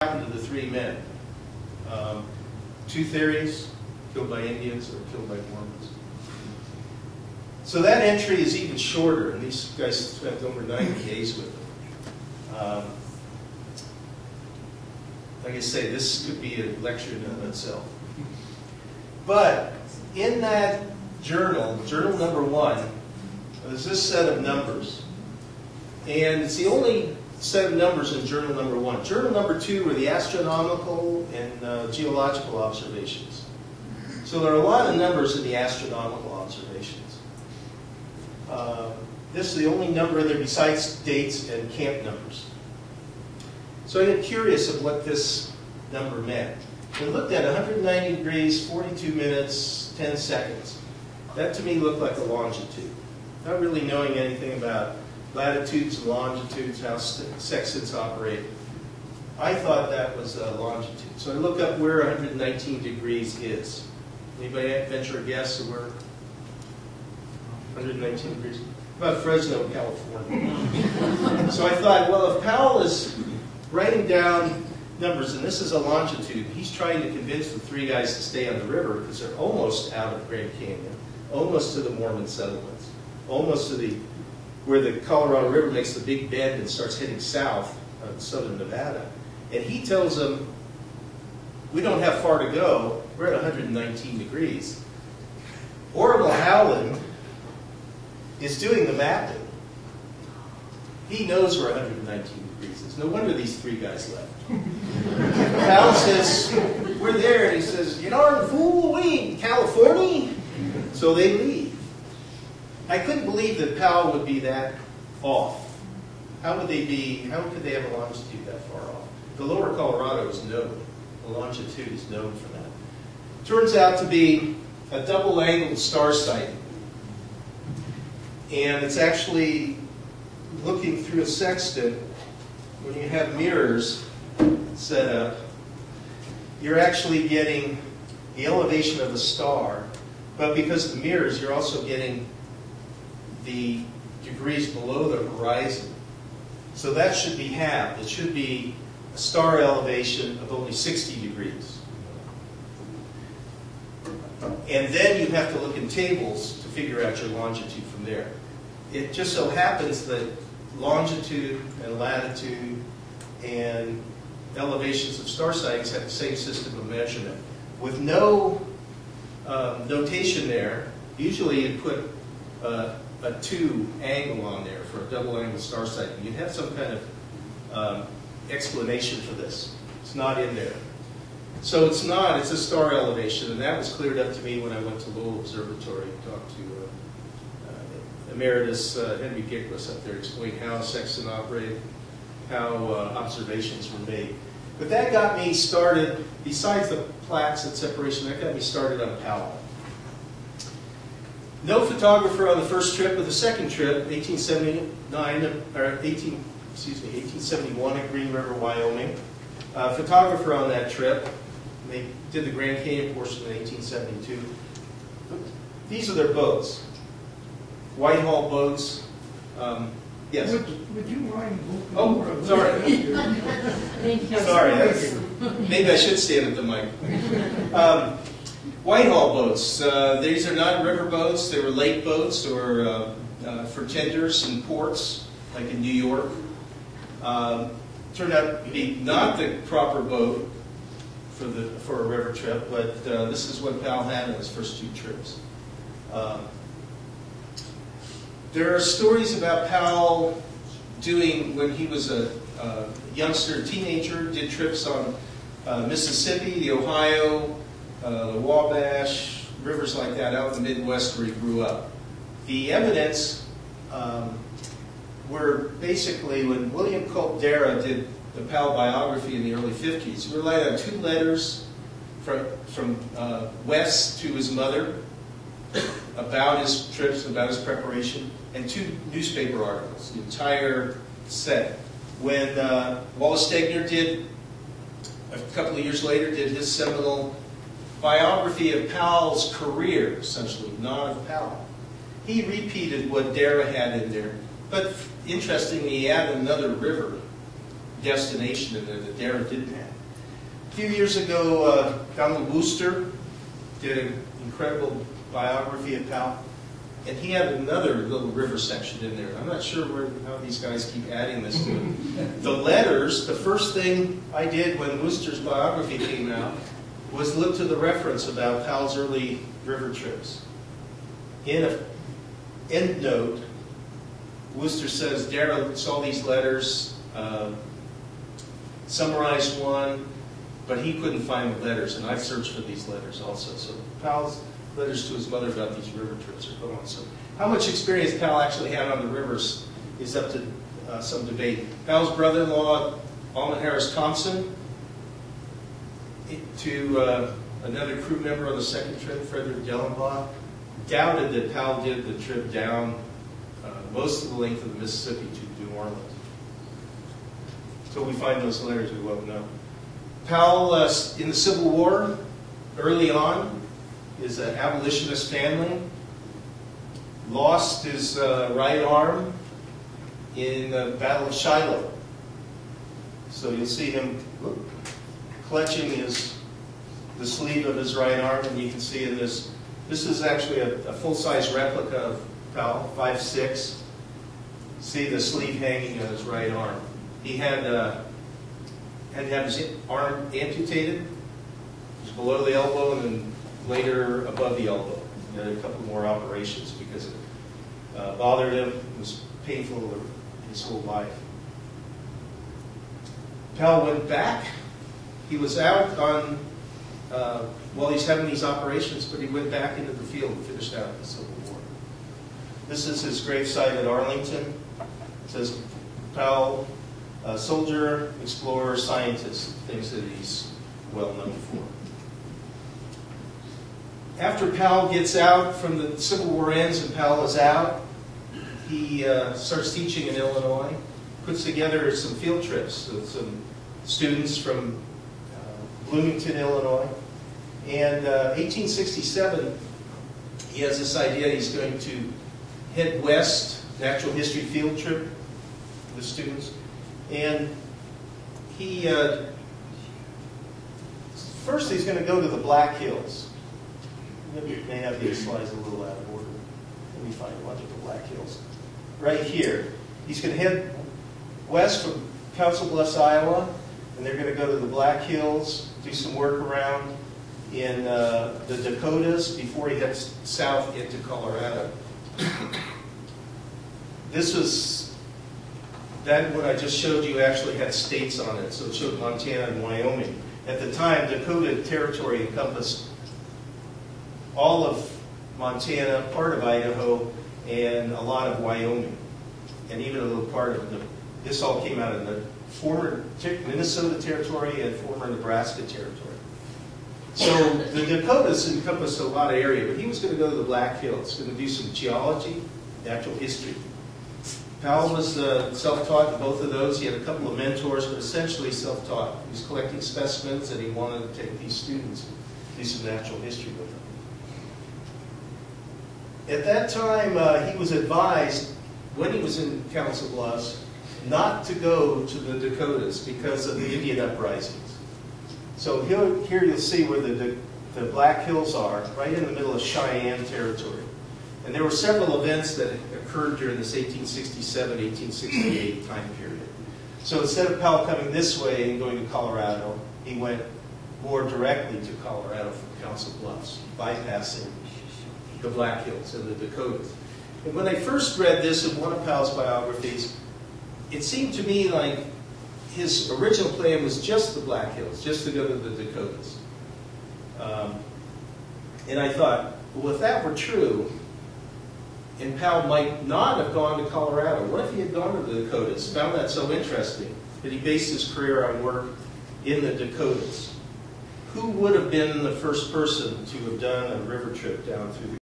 happened to the three men? Two theories: killed by Indians or killed by Mormons. So that entry is even shorter, and these guys spent over 90 days with them. Like I say, this could be a lecture in and of itself. But in that journal, journal number 1, there's this set of numbers. And it's the only set of numbers in journal number 1. Journal number 2 were the astronomical and geological observations. So there are a lot of numbers in the astronomical observations. This is the only number in there besides dates and camp numbers. So I got curious of what this number meant. We looked at 190 degrees, 42 minutes, 10 seconds. That to me looked like a longitude. Not really knowing anything about latitudes and longitudes, how sextants operate. I thought that was a longitude. So I looked up where 119 degrees is. Anybody venture a guess of where 119 degrees? About Fresno, California. So I thought, well, if Powell is writing down numbers, and this is a longitude, he's trying to convince the three guys to stay on the river because they're almost out of Grand Canyon, almost to the Mormon settlements, almost to where the Colorado River makes the big bend and starts heading south of southern Nevada. And he tells them, we don't have far to go, we're at 119 degrees. Orville Howland is doing the mapping. He knows where 119 degrees is. No wonder these three guys left. Powell says, we're there, and he says, you darn fool, we in California? So they leave. I couldn't believe that Powell would be that off. How could they have a longitude that far off? The lower Colorado is known. The longitude is known for that. Turns out to be a double-angled star sighting. And it's actually looking through a sextant. When you have mirrors set up, you're actually getting the elevation of the star, but because of the mirrors, you're also getting the degrees below the horizon. So that should be halved. It should be a star elevation of only 60 degrees. And then you have to look in tables to figure out your longitude from there. It just so happens that longitude and latitude and elevations of star sightings have the same system of measurement. With no notation there, usually you'd put a 2 angle on there for a double angle star sighting. You'd have some kind of explanation for this. It's not in there. So it's not, it's a star elevation, and that was cleared up to me when I went to Lowell Observatory and talked to Emeritus Henry Gickless up there, explained how sextant operated, how observations were made. But that got me started, besides the plaques and separation, that got me started on Powell. No photographer on the first trip, but the second trip, 1871 at Green River, Wyoming. Photographer on that trip. They did the Grand Canyon portion in 1872. These are their boats. Whitehall boats. Yes? Would you mind looking Oh, sorry. Sorry. Maybe I should stand at the mic. Whitehall boats. These are not river boats. They were lake boats or for tenders and ports, like in New York. Turned out to be not the proper boat for a river trip, but this is what Powell had in his first 2 trips. There are stories about Powell doing, when he was a youngster, teenager, did trips on Mississippi, the Ohio, the Wabash, rivers like that out in the Midwest where he grew up. The evidence were basically when William Caldera did the Powell biography in the early 50s, he relied on 2 letters from Wes to his mother about his trips, about his preparation, and 2 newspaper articles, the entire set. When Wallace Stegner did, a couple of years later, did his seminal biography of Powell's career, essentially, not of Powell, he repeated what Dara had in there. But interestingly, he added another river, destination in there that Darren didn't have. A few years ago, Donald Wooster did an incredible biography of Powell, and he had another little river section in there. I'm not sure how these guys keep adding this to it. The letters, the first thing I did when Wooster's biography came out was look to the reference about Powell's early river trips. In an endnote, Wooster says, Darrell saw these letters, summarized one, but he couldn't find the letters, and I've searched for these letters also. So Powell's letters to his mother about these river trips are going on. So how much experience Powell actually had on the rivers is up to some debate. Powell's brother-in-law, Almond Harris Thompson, to another crew member on the second trip, Frederick Dellenbaugh, doubted that Powell did the trip down most of the length of the Mississippi to New Orleans. Until we find those letters, we won't know. Powell, in the Civil War, early on, is an abolitionist family, lost his right arm in the Battle of Shiloh. So you'll see him clutching the sleeve of his right arm, and you can see in this is actually a full-size replica of Powell, 5'6". See the sleeve hanging on his right arm. He had to have his arm amputated. It was below the elbow and then later above the elbow. He had a couple more operations because it bothered him. It was painful his whole life. Powell went back. He was out on while he's having these operations, but he went back into the field and finished out the Civil War. This is his gravesite at Arlington. It says Powell, soldier, explorer, scientist, things that he's well known for. After Powell gets out, from the Civil War ends and Powell is out, he starts teaching in Illinois, puts together some field trips with some students from Bloomington, Illinois. And 1867, he has this idea he's going to head west, natural history field trip with students. And he, first he's going to go to the Black Hills. Maybe may have these slides a little out of order. Let me find one of the Black Hills. Right here. He's going to head west from Council Bluffs, Iowa, and they're going to go to the Black Hills, do some work around in the Dakotas before he heads south into Colorado. This was, that what I just showed you actually had states on it, so it showed Montana and Wyoming. At the time, Dakota Territory encompassed all of Montana, part of Idaho, and a lot of Wyoming, and even a little part of this all came out of the former Minnesota Territory and former Nebraska Territory. So the Dakotas encompassed a lot of area, but he was going to go to the Black Hills, going to do some geology, natural history. Powell was self-taught in both of those. He had a couple of mentors, but essentially self-taught. He was collecting specimens, and he wanted to take these students and do some natural history with them. At that time, he was advised, when he was in Council Bluffs, not to go to the Dakotas because of the Indian uprisings. So here you'll see where the Black Hills are, right in the middle of Cheyenne territory. And there were several events that occurred during this 1867, 1868 time period. So instead of Powell coming this way and going to Colorado, he went more directly to Colorado from Council Bluffs, bypassing the Black Hills and the Dakotas. And when I first read this in one of Powell's biographies, it seemed to me like his original plan was just the Black Hills, just to go to the Dakotas. And I thought, well, if that were true, and Powell might not have gone to Colorado, what if he had gone to the Dakotas, found that so interesting, that he based his career on work in the Dakotas? Who would have been the first person to have done a river trip down through the